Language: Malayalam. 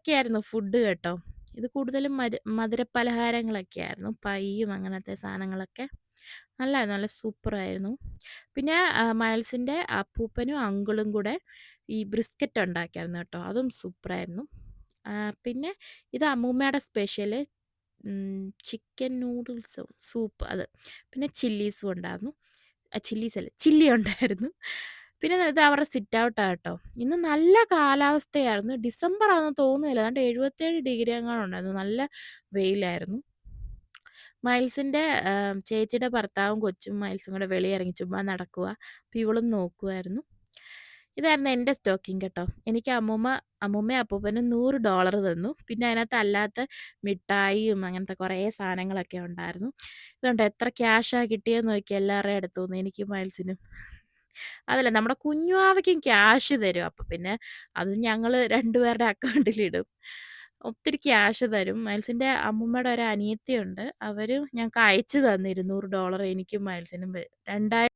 ഒക്കെയായിരുന്നു ഫുഡ് കേട്ടോ. ഇത് കൂടുതലും മധുരപലഹാരങ്ങളൊക്കെയായിരുന്നു. പയ്യും അങ്ങനത്തെ സാധനങ്ങളൊക്കെ. നല്ലായിരുന്നു. നല്ല സൂപ്പറായിരുന്നു. പിന്നെ മൈൽസിന്റെ അപ്പൂപ്പനും അങ്കിളും കൂടെ ഈ ബ്രിസ്ക്കറ്റ് ഉണ്ടാക്കിയായിരുന്നു കേട്ടോ. അതും സൂപ്പറായിരുന്നു. പിന്നെ ഇത് അമ്മൂമ്മയുടെ സ്പെഷ്യല് ചിക്കൻ നൂഡിൽസോ സൂപ്പ് അത്. പിന്നെ ചില്ലീസും ഉണ്ടായിരുന്നു. ചില്ലീസല്ല ചില്ലി ഉണ്ടായിരുന്നു. പിന്നെ ഇത് അവരുടെ സിറ്റ് ഔട്ടാ കേട്ടോ. ഇന്ന് നല്ല കാലാവസ്ഥയായിരുന്നു. ഡിസംബർ ആണെന്ന് തോന്നുന്നില്ല. ഏതാണ്ട് 77 ഡിഗ്രി എങ്ങാനും ഉണ്ടായിരുന്നു. നല്ല വെയിലായിരുന്നു. മൈൽസിന്റെ ചേച്ചിയുടെ ഭർത്താവും കൊച്ചും മൈൽസും കൂടെ വെളിയിറങ്ങി ചുമ്മാ നടക്കുവാ. അപ്പൊ ഇവളും നോക്കുവായിരുന്നു. ഇതായിരുന്നു എന്റെ സ്റ്റോക്കിങ് കേട്ടോ. എനിക്ക് അമ്മൂമ്മയും അപ്പൂപ്പനും $100 തന്നു. പിന്നെ അതിനകത്ത് അല്ലാത്ത മിഠായിയും അങ്ങനത്തെ കുറേ സാധനങ്ങളൊക്കെ ഉണ്ടായിരുന്നു. ഇതുണ്ട് എത്ര ക്യാഷാ കിട്ടിയെന്ന് നോക്കിയേ എല്ലാവരുടെയും അടുത്തൂന്ന്. എനിക്കും മൈൽസിനും. അതല്ല നമ്മുടെ കുഞ്ഞുവാവയ്ക്കും ക്യാഷ് തരും. അപ്പൊ പിന്നെ അത് ഞങ്ങള് 2 പേരുടെ അക്കൗണ്ടിലിടും. ഒത്തിരി ക്യാഷ് തരും. മൈൽസിന്റെ അമ്മൂമ്മയുടെ ഒരു അനിയത്തിയുണ്ട്. അവര് ഞങ്ങക്ക് അയച്ചു തന്നു $200 എനിക്കും മൈൽസിനും. 2000